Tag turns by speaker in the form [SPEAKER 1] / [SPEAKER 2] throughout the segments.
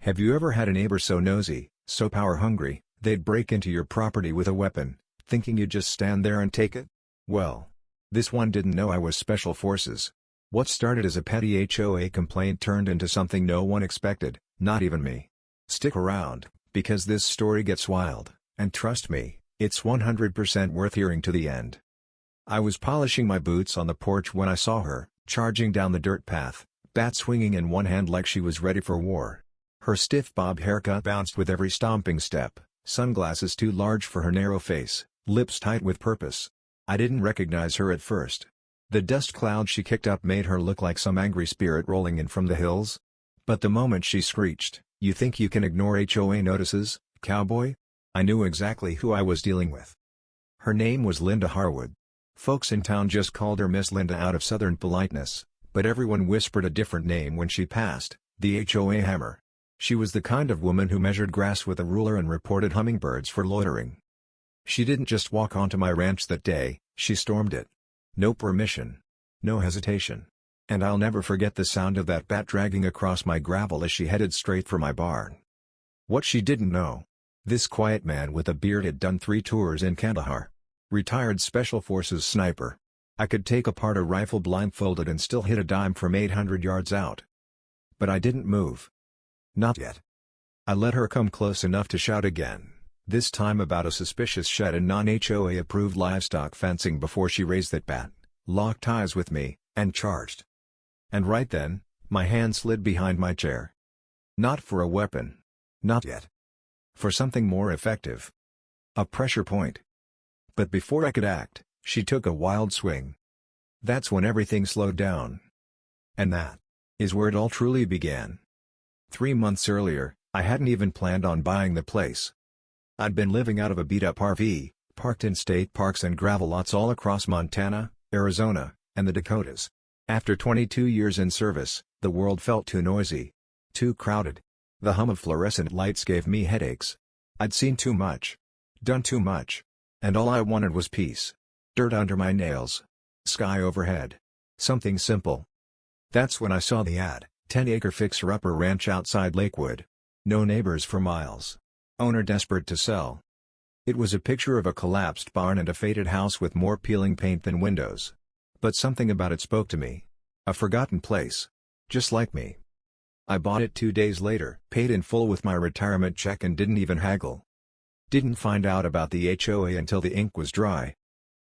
[SPEAKER 1] Have you ever had a neighbor so nosy, so power-hungry, they'd break into your property with a weapon, thinking you'd just stand there and take it? Well, this one didn't know I was Special Forces. What started as a petty HOA complaint turned into something no one expected, not even me. Stick around, because this story gets wild, and trust me, it's 100% worth hearing to the end. I was polishing my boots on the porch when I saw her, charging down the dirt path, bat swinging in one hand like she was ready for war. Her stiff bob haircut bounced with every stomping step, sunglasses too large for her narrow face, lips tight with purpose. I didn't recognize her at first. The dust cloud she kicked up made her look like some angry spirit rolling in from the hills. But the moment she screeched, "You think you can ignore HOA notices, cowboy?" I knew exactly who I was dealing with. Her name was Linda Harwood. Folks in town just called her Miss Linda out of southern politeness, but everyone whispered a different name when she passed, the HOA Hammer. She was the kind of woman who measured grass with a ruler and reported hummingbirds for loitering. She didn't just walk onto my ranch that day, she stormed it. No permission. No hesitation. And I'll never forget the sound of that bat dragging across my gravel as she headed straight for my barn. What she didn't know. This quiet man with a beard had done 3 tours in Kandahar. Retired Special Forces sniper. I could take apart a rifle blindfolded and still hit a dime from 800 yards out. But I didn't move. Not yet. I let her come close enough to shout again, this time about a suspicious shed and non-HOA approved livestock fencing before she raised that bat, locked eyes with me, and charged. And right then, my hand slid behind my chair. Not for a weapon. Not yet. For something more effective. A pressure point. But before I could act, she took a wild swing. That's when everything slowed down. And that is where it all truly began. 3 months earlier, I hadn't even planned on buying the place. I'd been living out of a beat-up RV, parked in state parks and gravel lots all across Montana, Arizona, and the Dakotas. After 22 years in service, the world felt too noisy. Too crowded. The hum of fluorescent lights gave me headaches. I'd seen too much. Done too much. And all I wanted was peace. Dirt under my nails. Sky overhead. Something simple. That's when I saw the ad. 10-acre fixer-upper ranch outside Lakewood. No neighbors for miles. Owner desperate to sell. It was a picture of a collapsed barn and a faded house with more peeling paint than windows. But something about it spoke to me. A forgotten place. Just like me. I bought it 2 days later, paid in full with my retirement check and didn't even haggle. Didn't find out about the HOA until the ink was dry.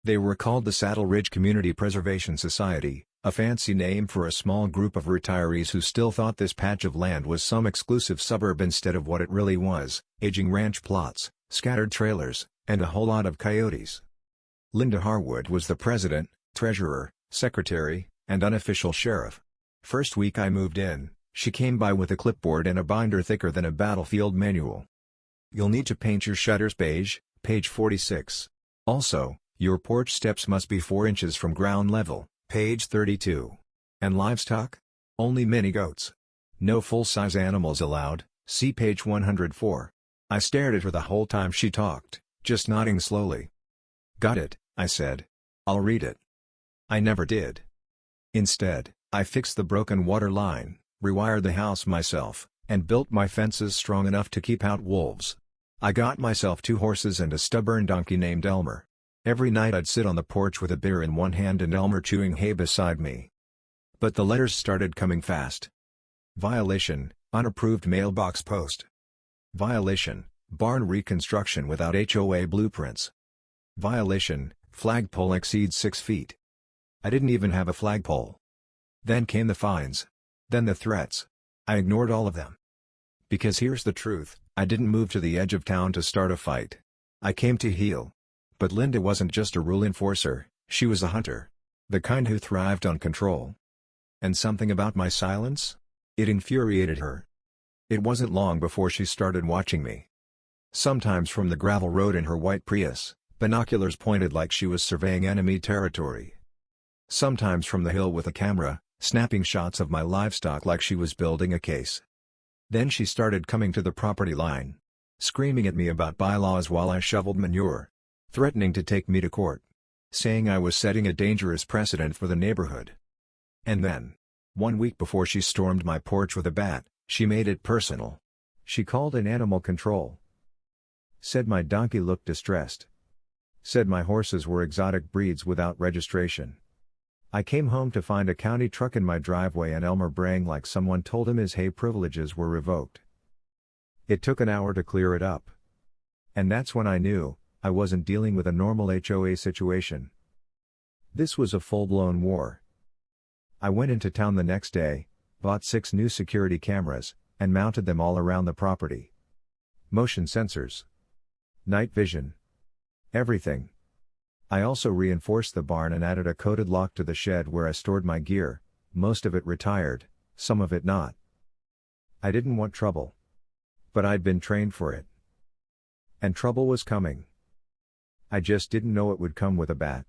[SPEAKER 1] They were called the Saddle Ridge Community Preservation Society, a fancy name for a small group of retirees who still thought this patch of land was some exclusive suburb instead of what it really was, aging ranch plots, scattered trailers, and a whole lot of coyotes. Linda Harwood was the president, treasurer, secretary, and unofficial sheriff. First week I moved in, she came by with a clipboard and a binder thicker than a battlefield manual. "You'll need to paint your shutters beige, page 46. Also, your porch steps must be 4 inches from ground level. Page 32. And livestock? Only mini goats. No full-size animals allowed, see page 104. I stared at her the whole time she talked, just nodding slowly. "Got it," I said. "I'll read it." I never did. Instead, I fixed the broken water line, rewired the house myself, and built my fences strong enough to keep out wolves. I got myself 2 horses and a stubborn donkey named Elmer. Every night I'd sit on the porch with a beer in one hand and Elmer chewing hay beside me. But the letters started coming fast. Violation, unapproved mailbox post. Violation, barn reconstruction without HOA blueprints. Violation, flagpole exceeds 6 feet. I didn't even have a flagpole. Then came the fines. Then the threats. I ignored all of them. Because here's the truth, I didn't move to the edge of town to start a fight. I came to heal. But Linda wasn't just a rule enforcer, she was a hunter. The kind who thrived on control. And something about my silence? It infuriated her. It wasn't long before she started watching me. Sometimes from the gravel road in her white Prius, binoculars pointed like she was surveying enemy territory. Sometimes from the hill with a camera, snapping shots of my livestock like she was building a case. Then she started coming to the property line. Screaming at me about bylaws while I shoveled manure. Threatening to take me to court. Saying I was setting a dangerous precedent for the neighborhood. And then, 1 week before she stormed my porch with a bat, she made it personal. She called in animal control. Said my donkey looked distressed. Said my horses were exotic breeds without registration. I came home to find a county truck in my driveway and Elmer braying like someone told him his hay privileges were revoked. It took an hour to clear it up. And that's when I knew I wasn't dealing with a normal HOA situation. This was a full-blown war. I went into town the next day, bought 6 new security cameras, and mounted them all around the property. Motion sensors. Night vision. Everything. I also reinforced the barn and added a coated lock to the shed where I stored my gear, most of it retired, some of it not. I didn't want trouble. But I'd been trained for it. And trouble was coming. I just didn't know it would come with a bat.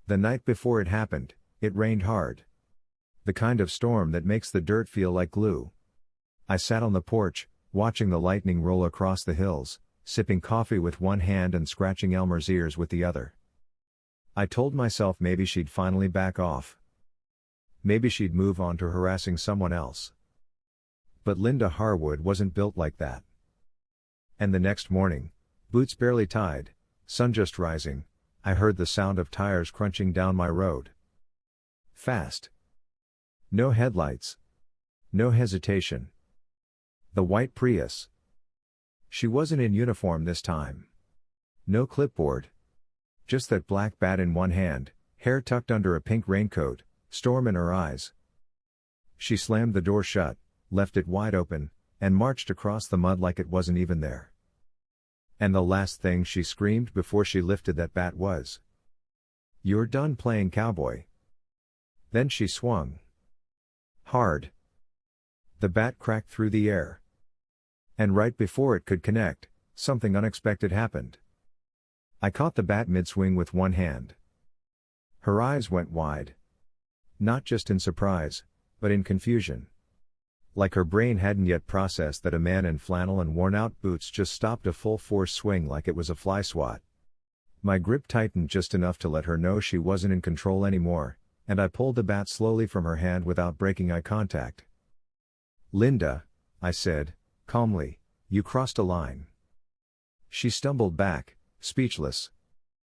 [SPEAKER 1] The night before it happened, it rained hard. The kind of storm that makes the dirt feel like glue. I sat on the porch, watching the lightning roll across the hills, sipping coffee with one hand and scratching Elmer's ears with the other. I told myself maybe she'd finally back off. Maybe she'd move on to harassing someone else. But Linda Harwood wasn't built like that. And the next morning, boots barely tied, sun just rising, I heard the sound of tires crunching down my road. Fast. No headlights. No hesitation. The white Prius. She wasn't in uniform this time. No clipboard. Just that black bat in one hand, hair tucked under a pink raincoat, storm in her eyes. She slammed the door shut, left it wide open, and marched across the mud like it wasn't even there. And the last thing she screamed before she lifted that bat was, "You're done playing cowboy." Then she swung. Hard. The bat cracked through the air. And right before it could connect, something unexpected happened. I caught the bat mid-swing with one hand. Her eyes went wide. Not just in surprise, but in confusion. Like her brain hadn't yet processed that a man in flannel and worn-out boots just stopped a full-force swing like it was a fly swat. My grip tightened just enough to let her know she wasn't in control anymore, and I pulled the bat slowly from her hand without breaking eye contact. "Linda," I said, calmly, "you crossed a line." She stumbled back, speechless.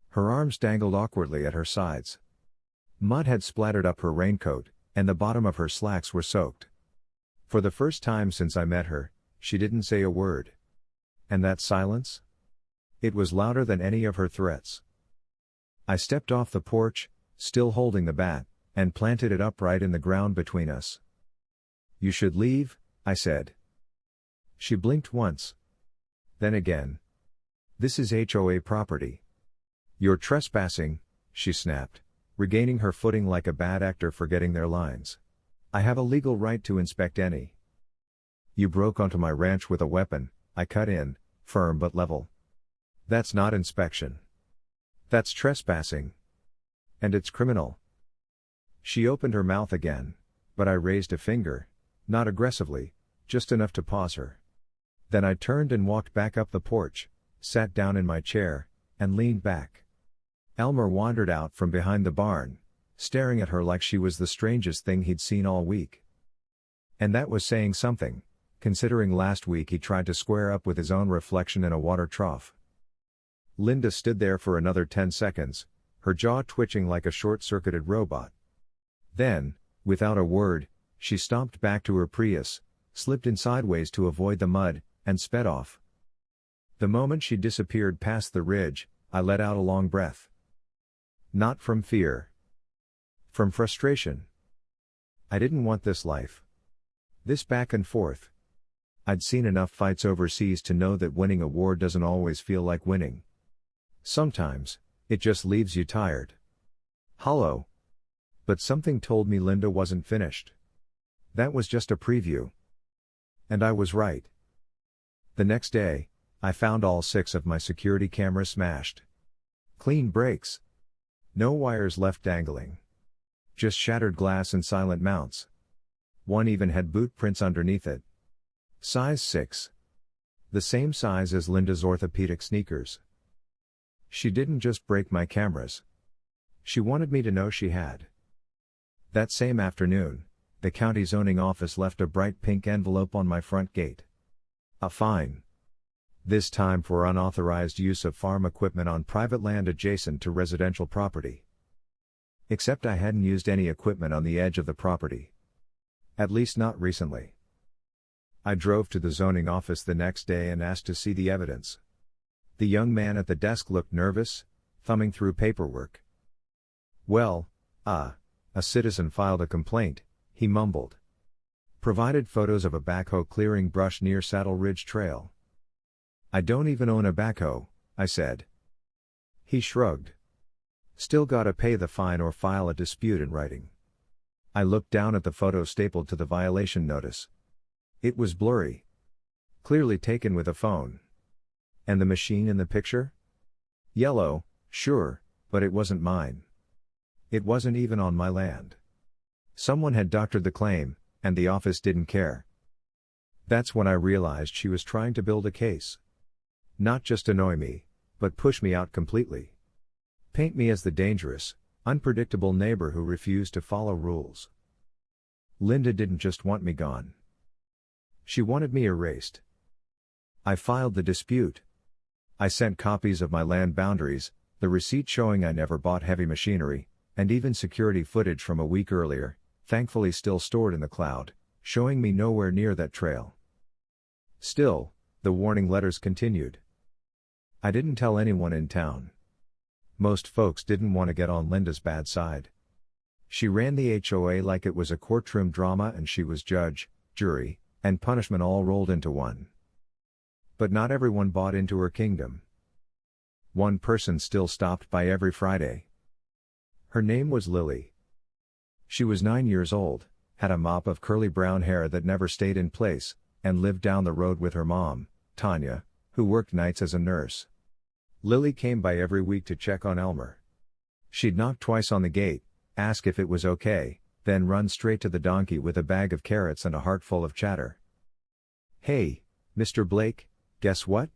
[SPEAKER 1] Her arms dangled awkwardly at her sides. Mud had splattered up her raincoat, and the bottom of her slacks were soaked. For the first time since I met her, she didn't say a word. And that silence? It was louder than any of her threats. I stepped off the porch, still holding the bat, and planted it upright in the ground between us. "You should leave," I said. She blinked once. Then again. "This is HOA property." "You're trespassing," she snapped, regaining her footing like a bad actor forgetting their lines. "I have a legal right to inspect any." "You broke onto my ranch with a weapon," I cut in, firm but level. "That's not inspection. That's trespassing. And it's criminal." She opened her mouth again, but I raised a finger, not aggressively, just enough to pause her. Then I turned and walked back up the porch, sat down in my chair, and leaned back. Elmer wandered out from behind the barn, staring at her like she was the strangest thing he'd seen all week. And that was saying something, considering last week he tried to square up with his own reflection in a water trough. Linda stood there for another 10 seconds, her jaw twitching like a short-circuited robot. Then, without a word, she stomped back to her Prius, slipped in sideways to avoid the mud, and sped off. The moment she disappeared past the ridge, I let out a long breath. Not from fear. From frustration. I didn't want this life. This back and forth. I'd seen enough fights overseas to know that winning a war doesn't always feel like winning. Sometimes, it just leaves you tired. Hollow. But something told me Linda wasn't finished. That was just a preview. And I was right. The next day, I found all 6 of my security cameras smashed. Clean breaks. No wires left dangling. Just shattered glass and silent mounts. One even had boot prints underneath it. Size 6. The same size as Linda's orthopedic sneakers. She didn't just break my cameras. She wanted me to know she had. That same afternoon, the county zoning office left a bright pink envelope on my front gate. A fine. This time for unauthorized use of farm equipment on private land adjacent to residential property. Except I hadn't used any equipment on the edge of the property. At least not recently. I drove to the zoning office the next day and asked to see the evidence. The young man at the desk looked nervous, thumbing through paperwork. Well, a citizen filed a complaint, he mumbled. Provided photos of a backhoe clearing brush near Saddle Ridge Trail. I don't even own a backhoe, I said. He shrugged. Still gotta pay the fine or file a dispute in writing. I looked down at the photo stapled to the violation notice. It was blurry. Clearly taken with a phone. And the machine in the picture? Yellow, sure, but it wasn't mine. It wasn't even on my land. Someone had doctored the claim, and the office didn't care. That's when I realized she was trying to build a case. Not just annoy me, but push me out completely. Paint me as the dangerous, unpredictable neighbor who refused to follow rules. Linda didn't just want me gone. She wanted me erased. I filed the dispute. I sent copies of my land boundaries, the receipt showing I never bought heavy machinery, and even security footage from a week earlier, thankfully still stored in the cloud, showing me nowhere near that trail. Still, the warning letters continued. I didn't tell anyone in town. Most folks didn't want to get on Linda's bad side. She ran the HOA like it was a courtroom drama and she was judge, jury, and punishment all rolled into one. But not everyone bought into her kingdom. One person still stopped by every Friday. Her name was Lily. She was 9 years old, had a mop of curly brown hair that never stayed in place, and lived down the road with her mom, Tanya, who worked nights as a nurse. Lily came by every week to check on Elmer. She'd knock twice on the gate, ask if it was okay, then run straight to the donkey with a bag of carrots and a heart full of chatter. "Hey, Mr. Blake, guess what?"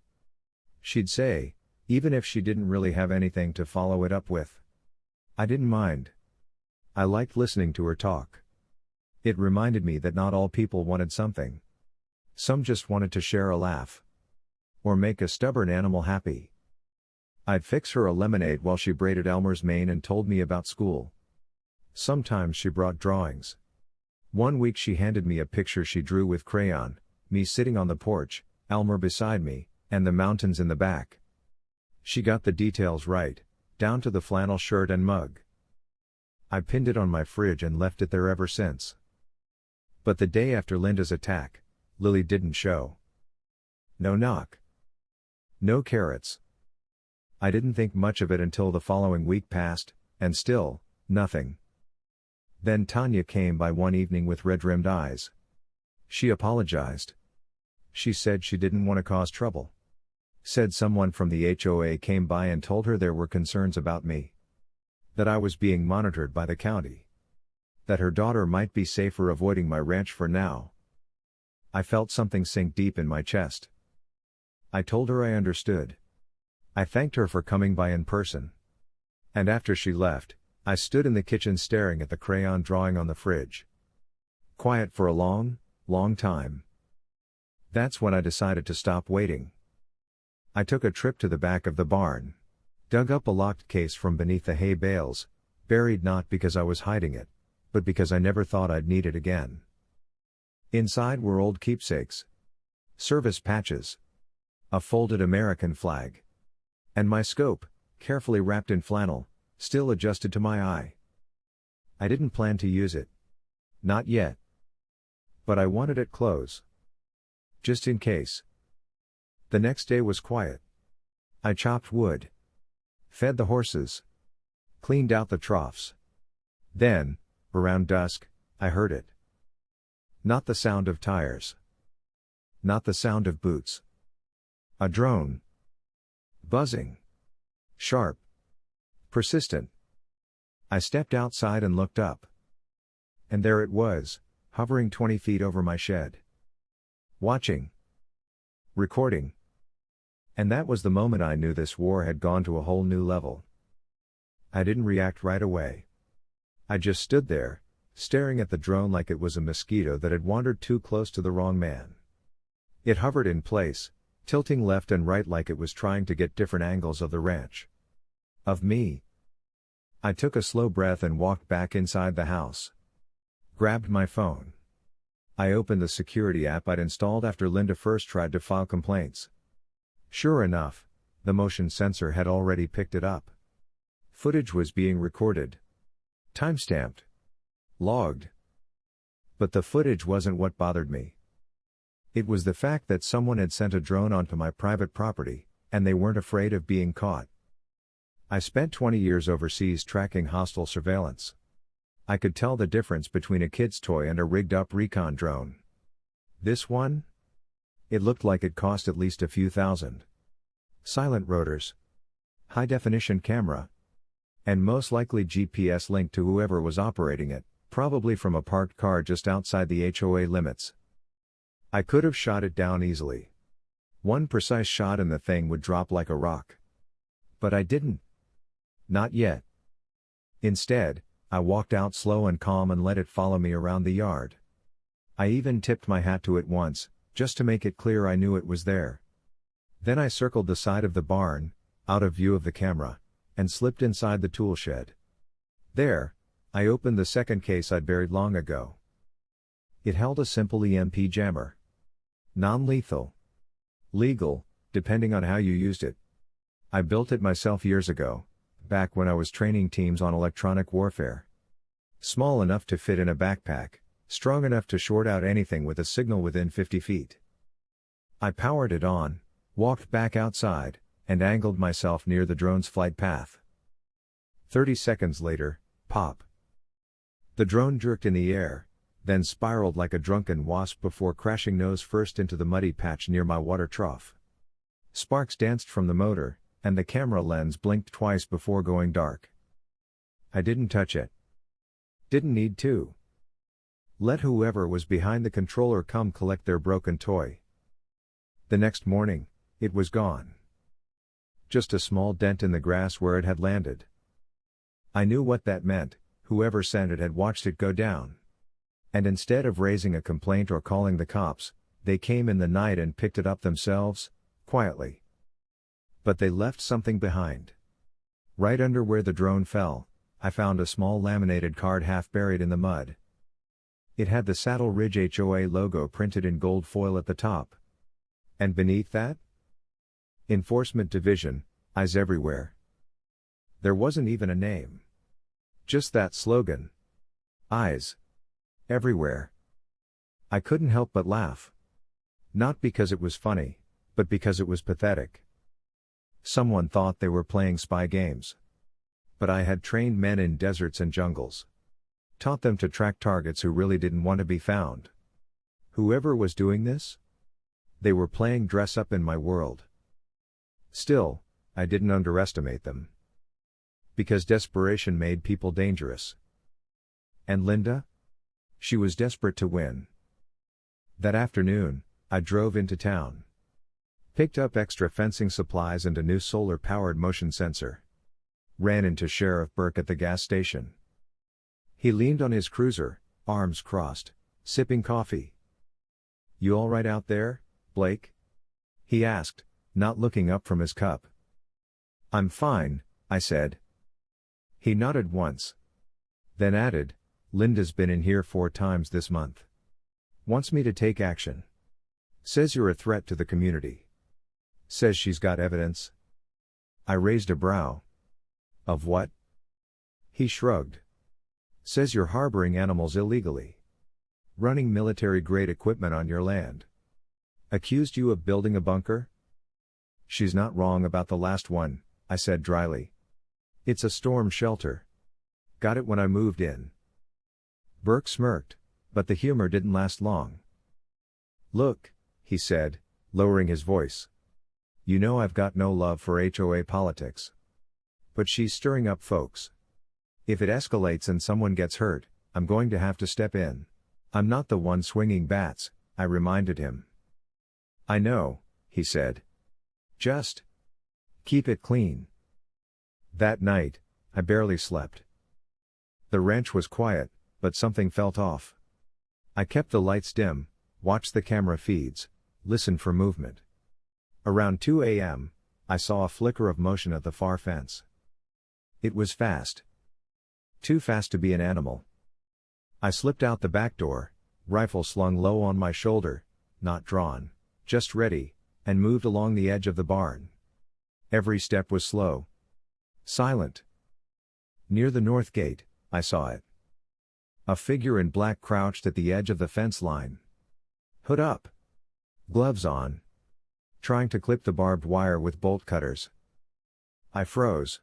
[SPEAKER 1] she'd say, even if she didn't really have anything to follow it up with. I didn't mind. I liked listening to her talk. It reminded me that not all people wanted something. Some just wanted to share a laugh. Or make a stubborn animal happy. I'd fix her a lemonade while she braided Elmer's mane and told me about school. Sometimes she brought drawings. One week she handed me a picture she drew with crayon, me sitting on the porch, Elmer beside me, and the mountains in the back. She got the details right, down to the flannel shirt and mug. I pinned it on my fridge and left it there ever since. But the day after Linda's attack, Lily didn't show. No knock. No carrots. I didn't think much of it until the following week passed, and still, nothing. Then Tanya came by one evening with red-rimmed eyes. She apologized. She said she didn't want to cause trouble. Said someone from the HOA came by and told her there were concerns about me. That I was being monitored by the county. That her daughter might be safer avoiding my ranch for now. I felt something sink deep in my chest. I told her I understood. I thanked her for coming by in person. And after she left, I stood in the kitchen staring at the crayon drawing on the fridge. Quiet for a long, long time. That's when I decided to stop waiting. I took a trip to the back of the barn. Dug up a locked case from beneath the hay bales, buried not because I was hiding it, but because I never thought I'd need it again. Inside were old keepsakes. Service patches. A folded American flag. And my scope, carefully wrapped in flannel, still adjusted to my eye. I didn't plan to use it. Not yet. But I wanted it close. Just in case. The next day was quiet. I chopped wood. Fed the horses. Cleaned out the troughs. Then, around dusk, I heard it. Not the sound of tires. Not the sound of boots. A drone. Buzzing. Sharp. Persistent. I stepped outside and looked up. And there it was, hovering 20 feet over my shed. Watching. Recording. And that was the moment I knew this war had gone to a whole new level. I didn't react right away. I just stood there, staring at the drone like it was a mosquito that had wandered too close to the wrong man. It hovered in place, tilting left and right like it was trying to get different angles of the ranch. Of me. I took a slow breath and walked back inside the house. Grabbed my phone. I opened the security app I'd installed after Linda first tried to file complaints. Sure enough, the motion sensor had already picked it up. Footage was being recorded. Timestamped. Logged. But the footage wasn't what bothered me. It was the fact that someone had sent a drone onto my private property, and they weren't afraid of being caught. I spent 20 years overseas tracking hostile surveillance. I could tell the difference between a kid's toy and a rigged-up recon drone. This one? It looked like it cost at least a few thousand. Silent rotors. High-definition camera. And most likely GPS linked to whoever was operating it, probably from a parked car just outside the HOA limits. I could have shot it down easily. One precise shot and the thing would drop like a rock. But I didn't. Not yet. Instead, I walked out slow and calm and let it follow me around the yard. I even tipped my hat to it once, just to make it clear I knew it was there. Then I circled the side of the barn, out of view of the camera, and slipped inside the tool shed. There, I opened the second case I'd buried long ago. It held a simple EMP jammer. Non-lethal. Legal, depending on how you used it. I built it myself years ago, back when I was training teams on electronic warfare. Small enough to fit in a backpack, strong enough to short out anything with a signal within 50 feet. I powered it on, walked back outside, and angled myself near the drone's flight path. 30 seconds later, pop. The drone jerked in the air, then spiraled like a drunken wasp before crashing nose first into the muddy patch near my water trough. Sparks danced from the motor, and the camera lens blinked twice before going dark. I didn't touch it. Didn't need to. Let whoever was behind the controller come collect their broken toy. The next morning, it was gone. Just a small dent in the grass where it had landed. I knew what that meant. Whoever sent it had watched it go down. And instead of raising a complaint or calling the cops, they came in the night and picked it up themselves, quietly. But they left something behind. Right under where the drone fell, I found a small laminated card half buried in the mud. It had the Saddle Ridge HOA logo printed in gold foil at the top. And beneath that? Enforcement Division, Eyes Everywhere. There wasn't even a name. Just that slogan. Eyes. Everywhere. I couldn't help but laugh. Not because it was funny, but because it was pathetic. Someone thought they were playing spy games. But I had trained men in deserts and jungles. Taught them to track targets who really didn't want to be found. Whoever was doing this? They were playing dress up in my world. Still, I didn't underestimate them. Because desperation made people dangerous. And Linda? She was desperate to win. That afternoon, I drove into town. Picked up extra fencing supplies and a new solar-powered motion sensor. Ran into Sheriff Burke at the gas station. He leaned on his cruiser, arms crossed, sipping coffee. "You all right out there, Blake?" he asked, not looking up from his cup. "I'm fine," I said. He nodded once. Then added, "Linda's been in here 4 times this month. Wants me to take action. Says you're a threat to the community. Says she's got evidence." I raised a brow. "Of what?" He shrugged. "Says you're harboring animals illegally. Running military-grade equipment on your land. Accused you of building a bunker?" "She's not wrong about the last one," I said dryly. "It's a storm shelter. Got it when I moved in." Burke smirked, but the humor didn't last long. "Look," he said, lowering his voice. "You know I've got no love for HOA politics. But she's stirring up folks. If it escalates and someone gets hurt, I'm going to have to step in. I'm not the one swinging bats," I reminded him. "I know," he said. "Just keep it clean." That night, I barely slept. The ranch was quiet, but something felt off. I kept the lights dim, watched the camera feeds, listened for movement. Around 2 a.m., I saw a flicker of motion at the far fence. It was fast. Too fast to be an animal. I slipped out the back door, rifle slung low on my shoulder, not drawn, just ready, and moved along the edge of the barn. Every step was slow. Silent. Near the north gate, I saw it. A figure in black crouched at the edge of the fence line. Hood up. Gloves on. Trying to clip the barbed wire with bolt cutters. I froze.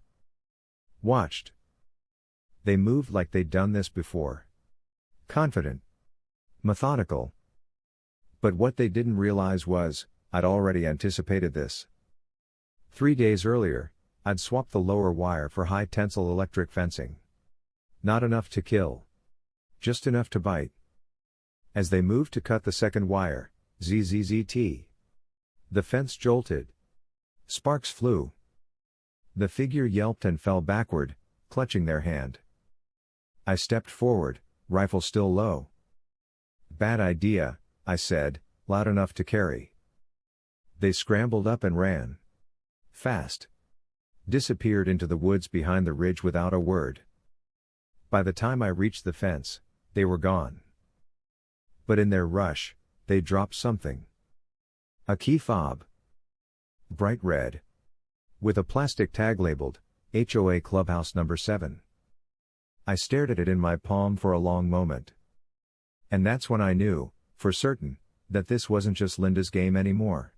[SPEAKER 1] Watched. They moved like they'd done this before. Confident. Methodical. But what they didn't realize was, I'd already anticipated this. 3 days earlier, I'd swapped the lower wire for high tensile electric fencing. Not enough to kill. Just enough to bite. As they moved to cut the second wire, ZZZT. The fence jolted. Sparks flew. The figure yelped and fell backward, clutching their hand. I stepped forward, rifle still low. Bad idea, I said, loud enough to carry. They scrambled up and ran. Fast. Disappeared into the woods behind the ridge without a word. By the time I reached the fence, they were gone. But in their rush, they dropped something. A key fob. Bright red. With a plastic tag labeled, HOA Clubhouse number 7. I stared at it in my palm for a long moment. And that's when I knew, for certain, that this wasn't just Linda's game anymore.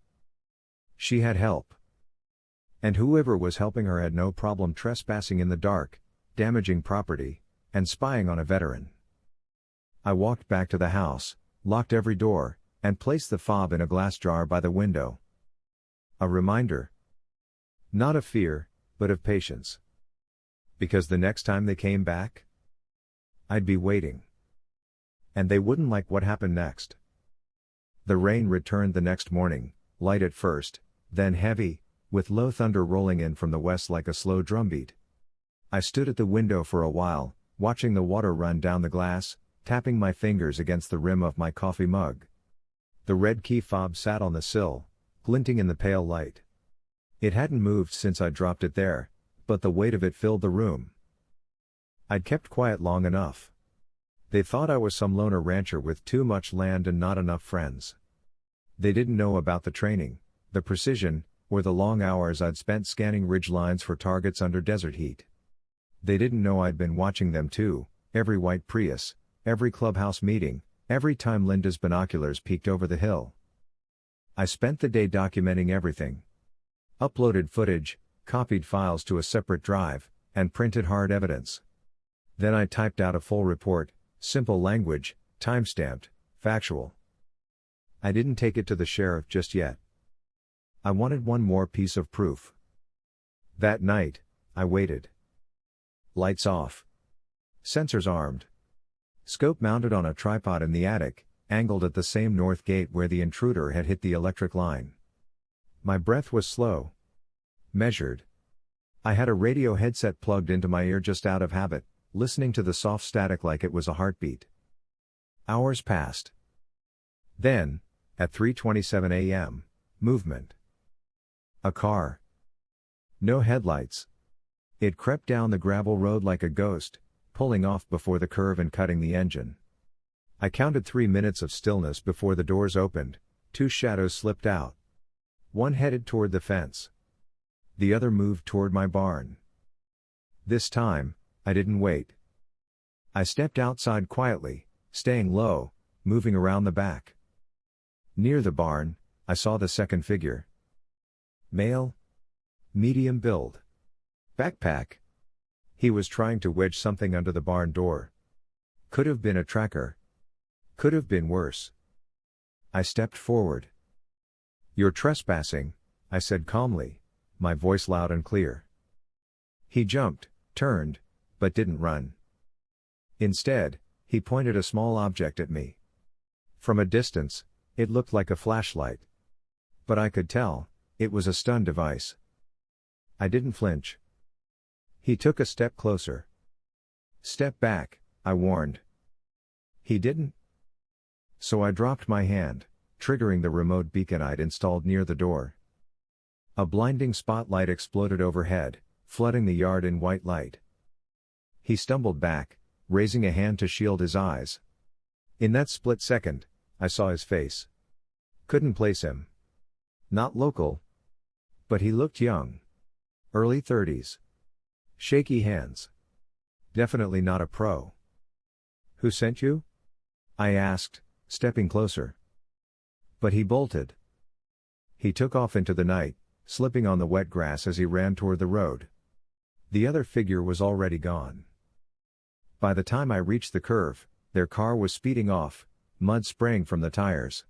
[SPEAKER 1] She had help. And whoever was helping her had no problem trespassing in the dark, damaging property, and spying on a veteran. I walked back to the house, locked every door, and placed the fob in a glass jar by the window. A reminder. Not of fear, but of patience. Because the next time they came back, I'd be waiting. And they wouldn't like what happened next. The rain returned the next morning, light at first, then heavy, with low thunder rolling in from the west like a slow drumbeat. I stood at the window for a while, watching the water run down the glass, tapping my fingers against the rim of my coffee mug. The red key fob sat on the sill, glinting in the pale light. It hadn't moved since I dropped it there, but the weight of it filled the room. I'd kept quiet long enough. They thought I was some loner rancher with too much land and not enough friends. They didn't know about the training, the precision, or the long hours I'd spent scanning ridge lines for targets under desert heat. They didn't know I'd been watching them too, every white Prius, every clubhouse meeting, every time Linda's binoculars peeked over the hill. I spent the day documenting everything. Uploaded footage, copied files to a separate drive, and printed hard evidence. Then I typed out a full report, simple language, time-stamped, factual. I didn't take it to the sheriff just yet. I wanted one more piece of proof. That night, I waited. Lights off. Sensors armed. Scope mounted on a tripod in the attic, angled at the same north gate where the intruder had hit the electric line. My breath was slow. Measured. I had a radio headset plugged into my ear just out of habit, listening to the soft static like it was a heartbeat. Hours passed. Then, at 3:27 a.m., movement. A car. No headlights. It crept down the gravel road like a ghost, pulling off before the curve and cutting the engine. I counted 3 minutes of stillness before the doors opened, 2 shadows slipped out. One headed toward the fence. The other moved toward my barn. This time, I didn't wait. I stepped outside quietly, staying low, moving around the back. Near the barn, I saw the second figure. Male. Medium build. Backpack. He was trying to wedge something under the barn door. Could have been a tracker. Could have been worse. I stepped forward. "You're trespassing," I said calmly, my voice loud and clear. He jumped, turned, but didn't run. Instead, he pointed a small object at me. From a distance, it looked like a flashlight. But I could tell, it was a stun device. I didn't flinch. He took a step closer. "Step back," I warned. He didn't. So I dropped my hand, triggering the remote beacon I'd installed near the door. A blinding spotlight exploded overhead, flooding the yard in white light. He stumbled back, raising a hand to shield his eyes. In that split second, I saw his face. Couldn't place him. Not local. But he looked young. Early 30s. Shaky hands. Definitely not a pro. "Who sent you?" I asked, stepping closer. But he bolted. He took off into the night, slipping on the wet grass as he ran toward the road. The other figure was already gone. By the time I reached the curve, their car was speeding off, mud spraying from the tires.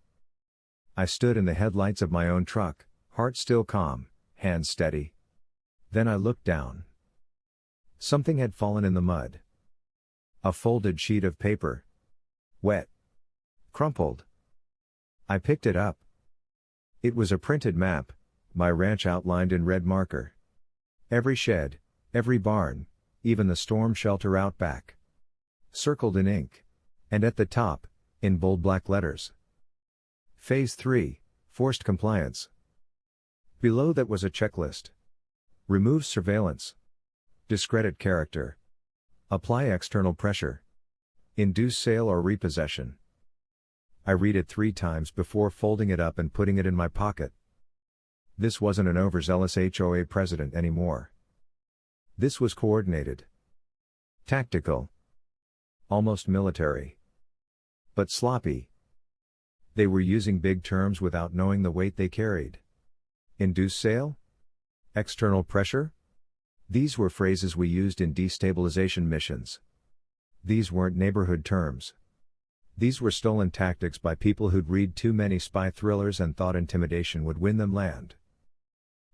[SPEAKER 1] I stood in the headlights of my own truck, heart still calm, hands steady. Then I looked down. Something had fallen in the mud. A folded sheet of paper. Wet. Crumpled. I picked it up. It was a printed map, my ranch outlined in red marker. Every shed, every barn, even the storm shelter out back. Circled in ink. And at the top, in bold black letters. Phase 3, Forced Compliance. Below that was a checklist. Remove surveillance. Discredit character. Apply external pressure. Induce sale or repossession. I read it 3 times before folding it up and putting it in my pocket. This wasn't an overzealous HOA president anymore. This was coordinated. Tactical. Almost military. But sloppy. They were using big terms without knowing the weight they carried. Induce sale? External pressure? These were phrases we used in destabilization missions. These weren't neighborhood terms. These were stolen tactics by people who'd read too many spy thrillers and thought intimidation would win them land.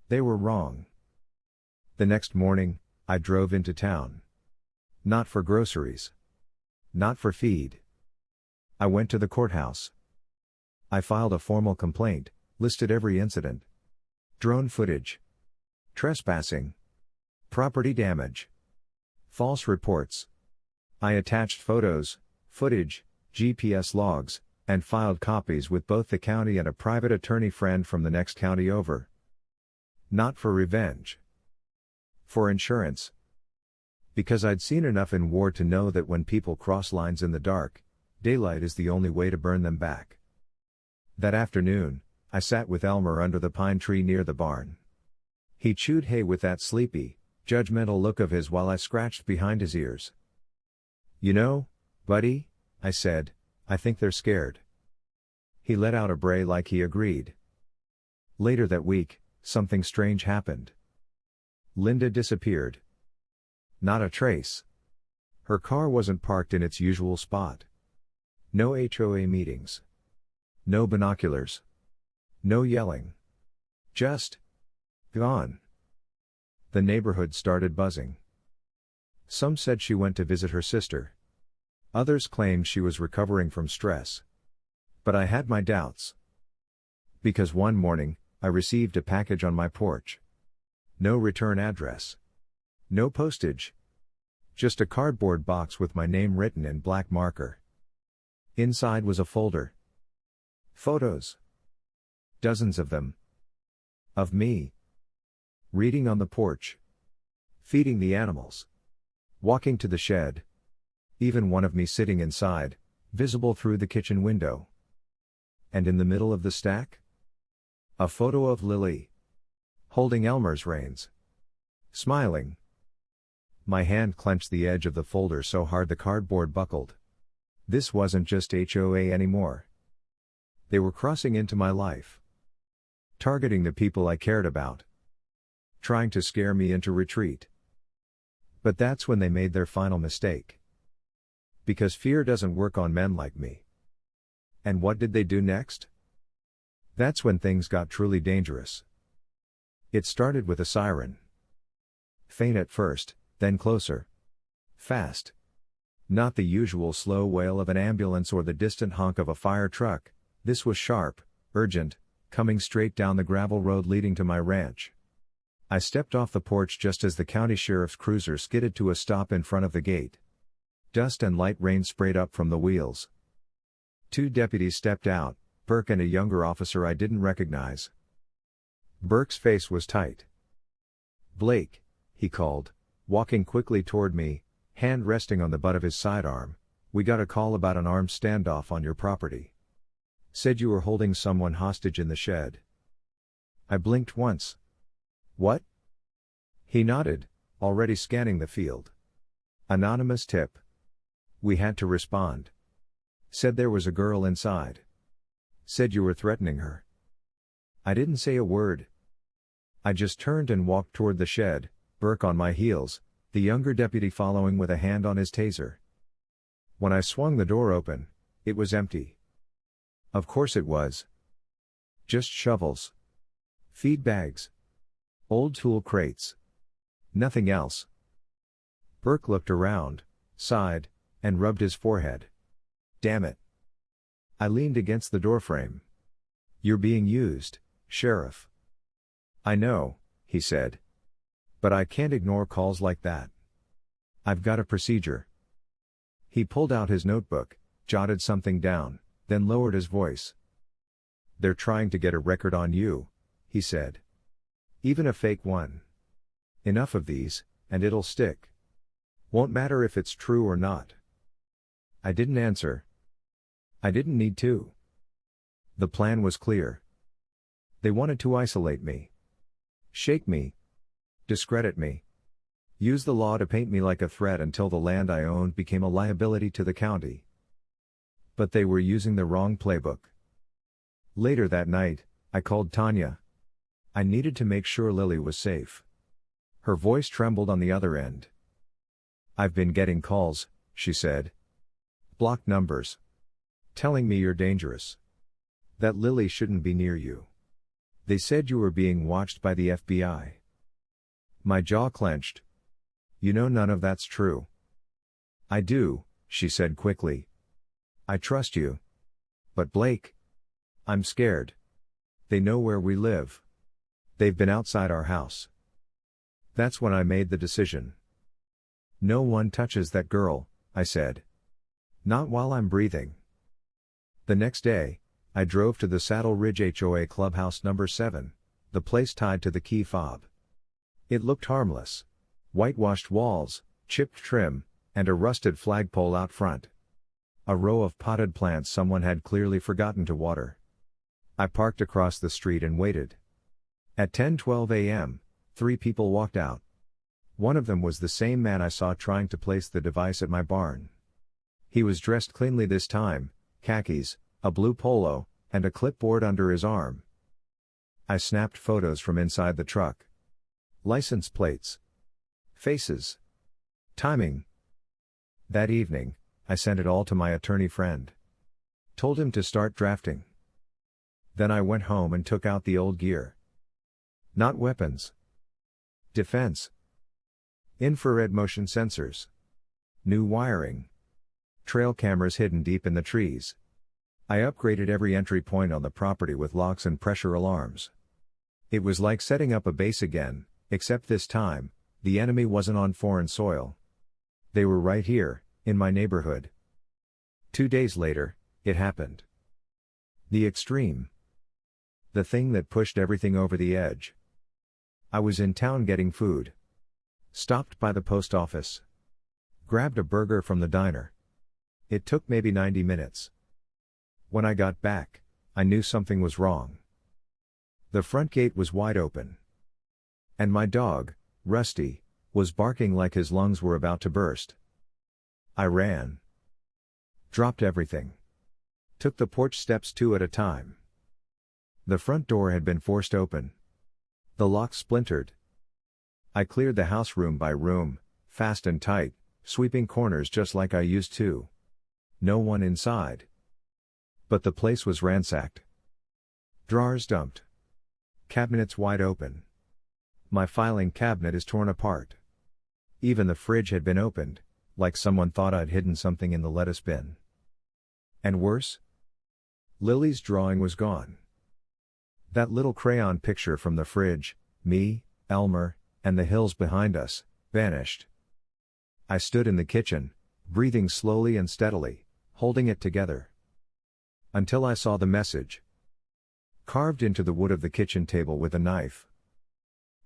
[SPEAKER 1] They were wrong. The next morning, I drove into town. Not for groceries. Not for feed. I went to the courthouse. I filed a formal complaint, listed every incident. Drone footage. Trespassing. Property damage. False reports. I attached photos, footage, GPS logs, and filed copies with both the county and a private attorney friend from the next county over. Not for revenge. For insurance. Because I'd seen enough in war to know that when people cross lines in the dark, daylight is the only way to burn them back. That afternoon, I sat with Elmer under the pine tree near the barn. He chewed hay with that sleepy, judgmental look of his while I scratched behind his ears. "You know, buddy," I said, "I think they're scared." He let out a bray like he agreed. Later that week, something strange happened. Linda disappeared. Not a trace. Her car wasn't parked in its usual spot. No HOA meetings. No binoculars. No yelling. Just gone. The neighborhood started buzzing. Some said she went to visit her sister. Others claimed she was recovering from stress. But I had my doubts. Because one morning, I received a package on my porch. No return address. No postage. Just a cardboard box with my name written in black marker. Inside was a folder. Photos. Dozens of them. Of me. Reading on the porch. Feeding the animals. Walking to the shed. Even one of me sitting inside, visible through the kitchen window. And in the middle of the stack? A photo of Lily. Holding Elmer's reins. Smiling. My hand clenched the edge of the folder so hard the cardboard buckled. This wasn't just HOA anymore. They were crossing into my life. Targeting the people I cared about. Trying to scare me into retreat. But that's when they made their final mistake. Because fear doesn't work on men like me. And what did they do next? That's when things got truly dangerous. It started with a siren. Faint at first, then closer. Fast. Not the usual slow wail of an ambulance or the distant honk of a fire truck. This was sharp, urgent, coming straight down the gravel road leading to my ranch. I stepped off the porch just as the county sheriff's cruiser skidded to a stop in front of the gate. Dust and light rain sprayed up from the wheels. 2 deputies stepped out, Burke and a younger officer I didn't recognize. Burke's face was tight. "Blake," he called, walking quickly toward me, hand resting on the butt of his sidearm, "we got a call about an armed standoff on your property. Said you were holding someone hostage in the shed." I blinked once. "What?" He nodded, already scanning the field. "Anonymous tip. We had to respond. Said there was a girl inside. Said you were threatening her." I didn't say a word. I just turned and walked toward the shed, Burke on my heels, the younger deputy following with a hand on his taser. When I swung the door open, it was empty. Of course it was. Just shovels. Feed bags. Old tool crates. Nothing else. Burke looked around, sighed, and rubbed his forehead. "Damn it." I leaned against the doorframe. "You're being used, Sheriff." "I know," he said. "But I can't ignore calls like that. I've got a procedure." He pulled out his notebook, jotted something down, then lowered his voice. "They're trying to get a record on you," he said. "Even a fake one. Enough of these, and it'll stick. Won't matter if it's true or not." I didn't answer. I didn't need to. The plan was clear. They wanted to isolate me. Shake me. Discredit me. Use the law to paint me like a threat until the land I owned became a liability to the county. But they were using the wrong playbook. Later that night, I called Tanya. I needed to make sure Lily was safe. Her voice trembled on the other end. "I've been getting calls," she said. "Blocked numbers. Telling me you're dangerous. That Lily shouldn't be near you. They said you were being watched by the FBI." My jaw clenched. "You know none of that's true." "I do," she said quickly. "I trust you. But Blake, I'm scared. They know where we live. They've been outside our house." That's when I made the decision. "No one touches that girl," I said. "Not while I'm breathing." The next day, I drove to the Saddle Ridge HOA Clubhouse number 7, the place tied to the key fob. It looked harmless. Whitewashed walls, chipped trim, and a rusted flagpole out front. A row of potted plants someone had clearly forgotten to water. I parked across the street and waited. At 10:12 a.m., 3 people walked out. One of them was the same man I saw trying to place the device at my barn. He was dressed cleanly this time, khakis, a blue polo, and a clipboard under his arm. I snapped photos from inside the truck. License plates. Faces. Timing. That evening, I sent it all to my attorney friend. Told him to start drafting. Then I went home and took out the old gear. Not weapons. Defense. Infrared motion sensors. New wiring. Trail cameras hidden deep in the trees. I upgraded every entry point on the property with locks and pressure alarms. It was like setting up a base again, except this time, the enemy wasn't on foreign soil. They were right here, in my neighborhood. 2 days later, it happened. The extreme. The thing that pushed everything over the edge. I was in town getting food. Stopped by the post office. Grabbed a burger from the diner. It took maybe 90 minutes. When I got back, I knew something was wrong. The front gate was wide open. And my dog, Rusty, was barking like his lungs were about to burst. I ran. Dropped everything. Took the porch steps 2 at a time. The front door had been forced open. The lock splintered. I cleared the house room by room, fast and tight, sweeping corners just like I used to. No one inside. But the place was ransacked. Drawers dumped. Cabinets wide open. My filing cabinet is torn apart. Even the fridge had been opened, like someone thought I'd hidden something in the lettuce bin. And worse? Lily's drawing was gone. That little crayon picture from the fridge, me, Elmer, and the hills behind us, vanished. I stood in the kitchen, breathing slowly and steadily, holding it together. Until I saw the message carved into the wood of the kitchen table with a knife.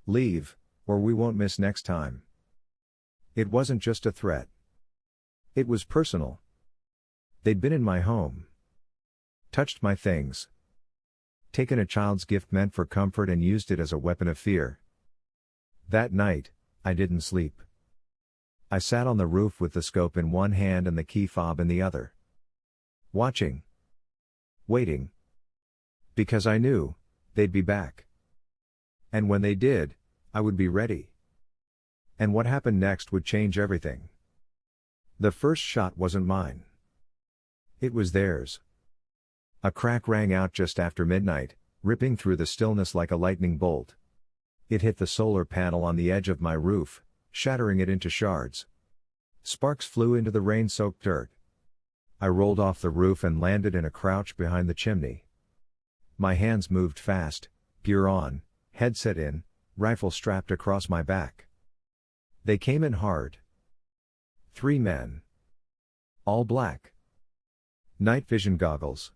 [SPEAKER 1] Leave, or we won't miss next time. It wasn't just a threat. It was personal. They'd been in my home, touched my things, taken a child's gift meant for comfort and used it as a weapon of fear. That night, I didn't sleep. I sat on the roof with the scope in one hand and the key fob in the other. Watching. Waiting. Because I knew, they'd be back. And when they did, I would be ready. And what happened next would change everything. The first shot wasn't mine. It was theirs. A crack rang out just after midnight, ripping through the stillness like a lightning bolt. It hit the solar panel on the edge of my roof, shattering it into shards. Sparks flew into the rain-soaked dirt. I rolled off the roof and landed in a crouch behind the chimney. My hands moved fast, gear on, headset in, rifle strapped across my back. They came in hard. 3 men. All black. Night vision goggles.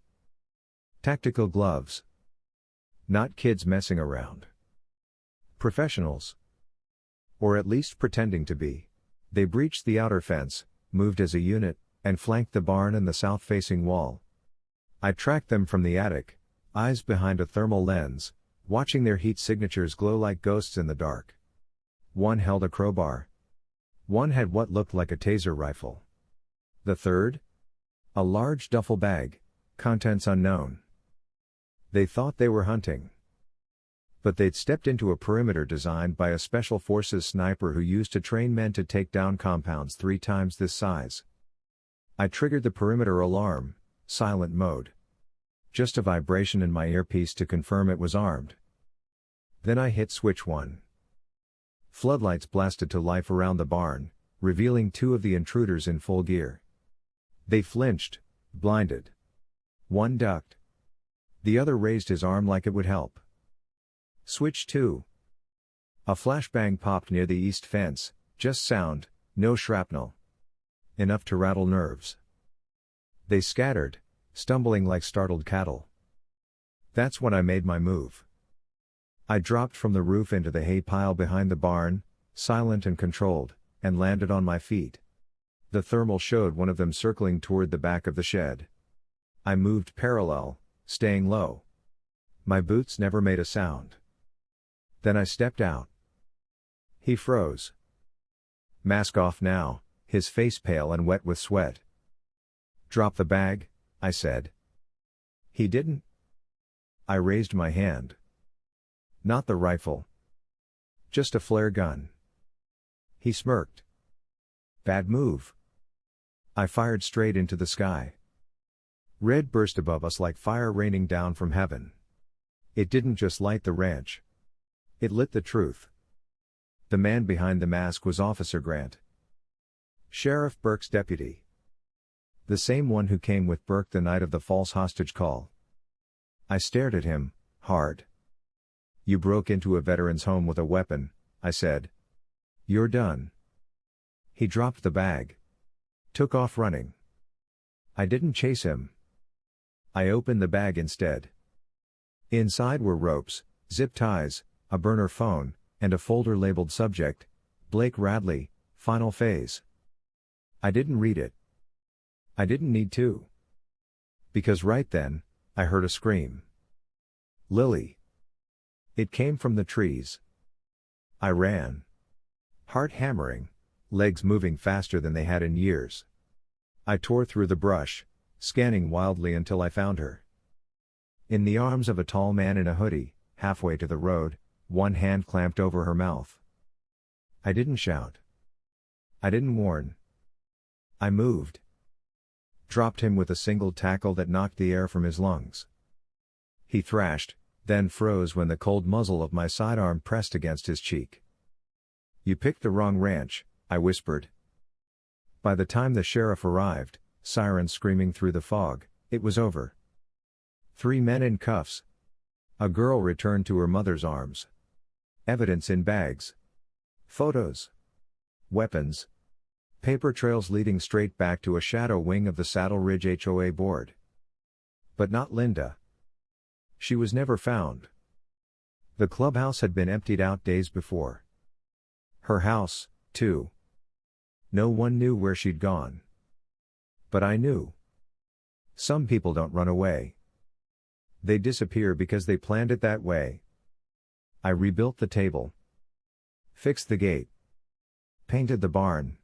[SPEAKER 1] Tactical gloves. Not kids messing around. Professionals. Or at least pretending to be. They breached the outer fence, moved as a unit, and flanked the barn and the south-facing wall. I tracked them from the attic, eyes behind a thermal lens, watching their heat signatures glow like ghosts in the dark. One held a crowbar. One had what looked like a taser rifle. The third? A large duffel bag, contents unknown. They thought they were hunting. But they'd stepped into a perimeter designed by a Special Forces sniper who used to train men to take down compounds 3 times this size. I triggered the perimeter alarm, silent mode. Just a vibration in my earpiece to confirm it was armed. Then I hit switch 1. Floodlights blasted to life around the barn, revealing 2 of the intruders in full gear. They flinched, blinded. One ducked. The other raised his arm like it would help. Switch 2. A flashbang popped near the east fence, just sound, no shrapnel. Enough to rattle nerves. They scattered, stumbling like startled cattle. That's when I made my move. I dropped from the roof into the hay pile behind the barn, silent and controlled, and landed on my feet. The thermal showed one of them circling toward the back of the shed. I moved parallel, staying low. My boots never made a sound. Then I stepped out. He froze. Mask off now, his face pale and wet with sweat. Drop the bag, I said. He didn't. I raised my hand. Not the rifle. Just a flare gun. He smirked. Bad move. I fired straight into the sky. Red burst above us like fire raining down from heaven. It didn't just light the ranch. It lit the truth. The man behind the mask was Officer Grant. Sheriff Burke's deputy. The same one who came with Burke the night of the false hostage call. I stared at him, hard. You broke into a veteran's home with a weapon, I said. You're done. He dropped the bag. Took off running. I didn't chase him. I opened the bag instead. Inside were ropes, zip ties, a burner phone, and a folder labeled subject, Blake Radley, Final Phase. I didn't read it. I didn't need to. Because right then, I heard a scream. Lily. It came from the trees. I ran. Heart hammering, legs moving faster than they had in years. I tore through the brush, scanning wildly until I found her. In the arms of a tall man in a hoodie, halfway to the road, one hand clamped over her mouth. I didn't shout. I didn't warn. I moved. Dropped him with a single tackle that knocked the air from his lungs. He thrashed, then froze when the cold muzzle of my sidearm pressed against his cheek. You picked the wrong ranch, I whispered. By the time the sheriff arrived, sirens screaming through the fog, it was over. 3 men in cuffs. A girl returned to her mother's arms. Evidence in bags. Photos. Weapons. Paper trails leading straight back to a shadow wing of the Saddle Ridge HOA board. But not Linda. She was never found. The clubhouse had been emptied out days before. Her house, too. No one knew where she'd gone. But I knew. Some people don't run away. They disappear because they planned it that way. I rebuilt the table. Fixed the gate. Painted the barn.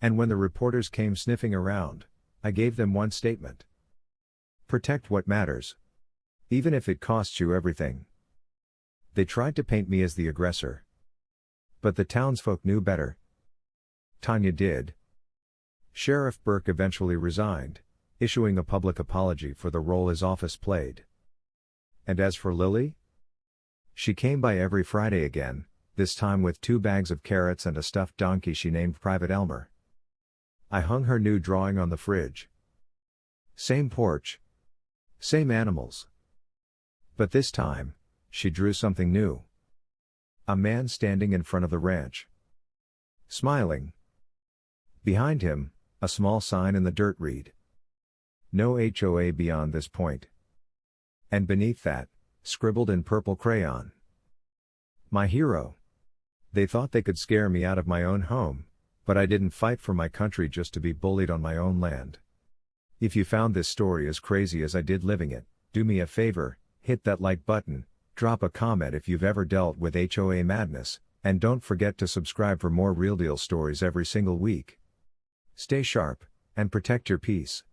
[SPEAKER 1] And when the reporters came sniffing around, I gave them one statement. Protect what matters. Even if it costs you everything. They tried to paint me as the aggressor. But the townsfolk knew better. Tanya did. Sheriff Burke eventually resigned, issuing a public apology for the role his office played. And as for Lily? She came by every Friday again, this time with 2 bags of carrots and a stuffed donkey she named Private Elmer. I hung her new drawing on the fridge. Same porch. Same animals. But this time, she drew something new. A man standing in front of the ranch. Smiling. Behind him, a small sign in the dirt read. No HOA beyond this point. And beneath that, scribbled in purple crayon. My hero. They thought they could scare me out of my own home, but I didn't fight for my country just to be bullied on my own land. If you found this story as crazy as I did living it, do me a favor, hit that like button, drop a comment if you've ever dealt with HOA madness, and don't forget to subscribe for more real deal stories every single week. Stay sharp, and protect your peace.